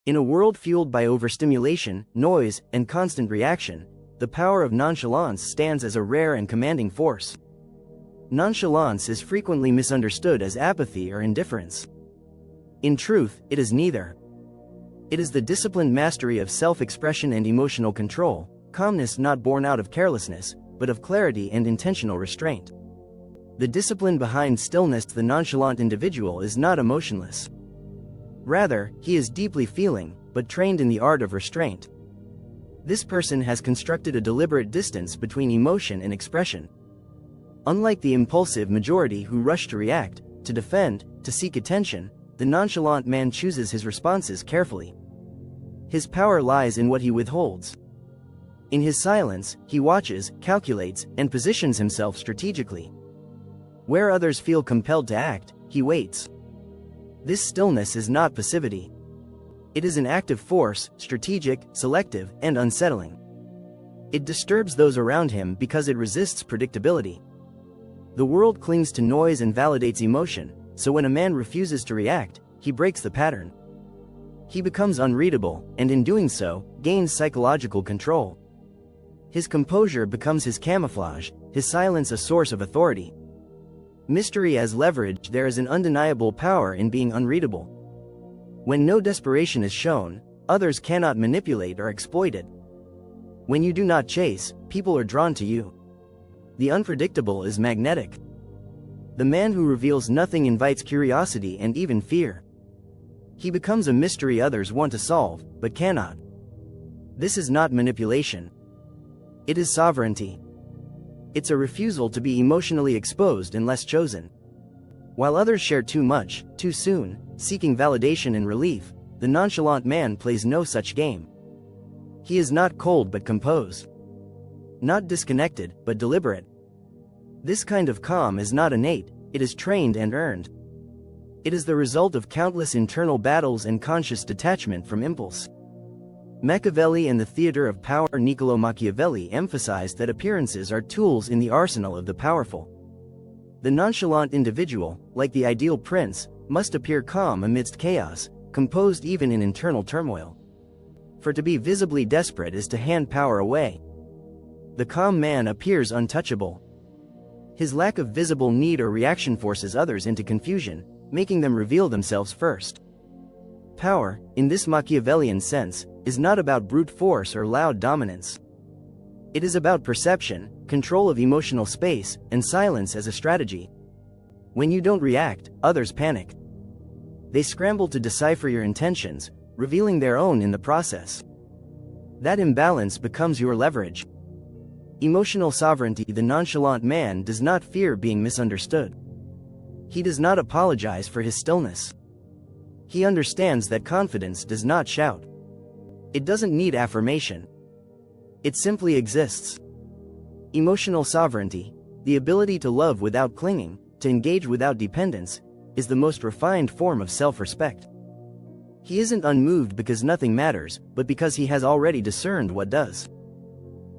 In a world fueled by overstimulation, noise, and constant reaction, the power of nonchalance stands as a rare and commanding force. Nonchalance is frequently misunderstood as apathy or indifference. In truth, it is neither. It is the disciplined mastery of self-expression and emotional control, calmness not born out of carelessness, but of clarity and intentional restraint. The discipline behind stillness. The nonchalant individual is not emotionless. Rather, he is deeply feeling, but trained in the art of restraint. This person has constructed a deliberate distance between emotion and expression. Unlike the impulsive majority who rush to react, to defend, to seek attention, the nonchalant man chooses his responses carefully. His power lies in what he withholds. In his silence, he watches, calculates, and positions himself strategically. Where others feel compelled to act, he waits. This stillness is not passivity. It is an active force, strategic, selective, and unsettling. It disturbs those around him because it resists predictability. The world clings to noise and validates emotion, so when a man refuses to react, he breaks the pattern. He becomes unreadable, and in doing so, gains psychological control. His composure becomes his camouflage, his silence a source of authority. Mystery as leverage. There is an undeniable power in being unreadable. When no desperation is shown, others cannot manipulate or exploit it. When you do not chase, people are drawn to you. The unpredictable is magnetic. The man who reveals nothing invites curiosity and even fear. He becomes a mystery others want to solve, but cannot. This is not manipulation. It is sovereignty. It's a refusal to be emotionally exposed unless chosen. While others share too much, too soon, seeking validation and relief, the nonchalant man plays no such game. He is not cold but composed. Not disconnected, but deliberate. This kind of calm is not innate, it is trained and earned. It is the result of countless internal battles and conscious detachment from impulse. Machiavelli and the Theater of Power. Niccolò Machiavelli emphasized that appearances are tools in the arsenal of the powerful. The nonchalant individual, like the ideal prince, must appear calm amidst chaos, composed even in internal turmoil. For to be visibly desperate is to hand power away. The calm man appears untouchable. His lack of visible need or reaction forces others into confusion, making them reveal themselves first. Power, in this Machiavellian sense, is not about brute force or loud dominance. It is about perception, control of emotional space, and silence as a strategy. When you don't react, others panic. They scramble to decipher your intentions, revealing their own in the process. That imbalance becomes your leverage. Emotional sovereignty. The nonchalant man does not fear being misunderstood. He does not apologize for his stillness. He understands that confidence does not shout. It doesn't need affirmation. It simply exists. Emotional sovereignty, the ability to love without clinging, to engage without dependence, is the most refined form of self-respect. He isn't unmoved because nothing matters, but because he has already discerned what does.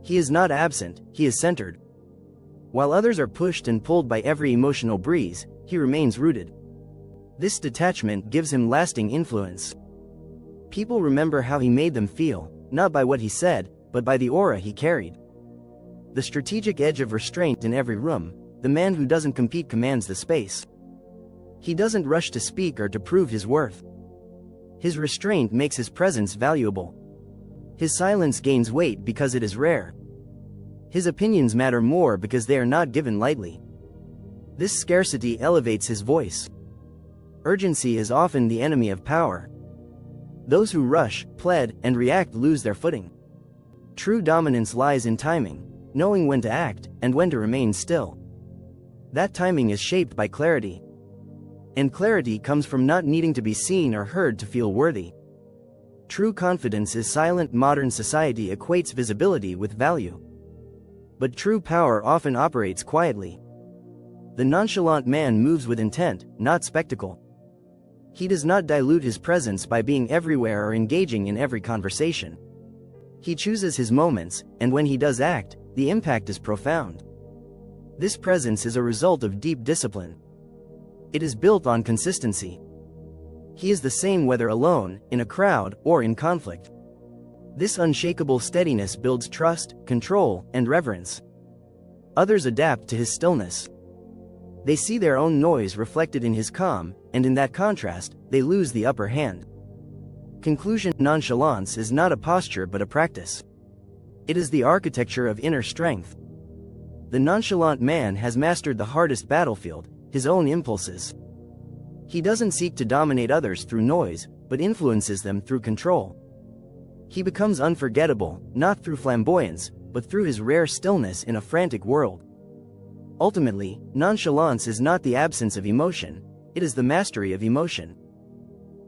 He is not absent, he is centered. While others are pushed and pulled by every emotional breeze, he remains rooted. This detachment gives him lasting influence. People remember how he made them feel, not by what he said, but by the aura he carried. The strategic edge of restraint. In every room, the man who doesn't compete commands the space. He doesn't rush to speak or to prove his worth. His restraint makes his presence valuable. His silence gains weight because it is rare. His opinions matter more because they are not given lightly. This scarcity elevates his voice. Urgency is often the enemy of power. Those who rush, plead, and react lose their footing. True dominance lies in timing, knowing when to act, and when to remain still. That timing is shaped by clarity. And clarity comes from not needing to be seen or heard to feel worthy. True confidence is silent. Modern society equates visibility with value. But true power often operates quietly. The nonchalant man moves with intent, not spectacle. He does not dilute his presence by being everywhere or engaging in every conversation. He chooses his moments, and when he does act, the impact is profound. This presence is a result of deep discipline. It is built on consistency. He is the same whether alone, in a crowd, or in conflict. This unshakable steadiness builds trust, control, and reverence. Others adapt to his stillness. They see their own noise reflected in his calm, and in that contrast, they lose the upper hand. Conclusion: nonchalance is not a posture but a practice. It is the architecture of inner strength. The nonchalant man has mastered the hardest battlefield, his own impulses. He doesn't seek to dominate others through noise, but influences them through control. He becomes unforgettable, not through flamboyance, but through his rare stillness in a frantic world. Ultimately, nonchalance is not the absence of emotion, it is the mastery of emotion.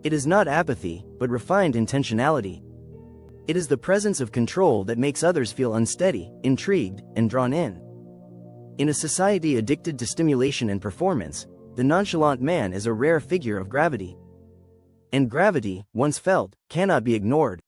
It is not apathy, but refined intentionality. It is the presence of control that makes others feel unsteady, intrigued, and drawn in. In a society addicted to stimulation and performance, the nonchalant man is a rare figure of gravity. And gravity, once felt, cannot be ignored.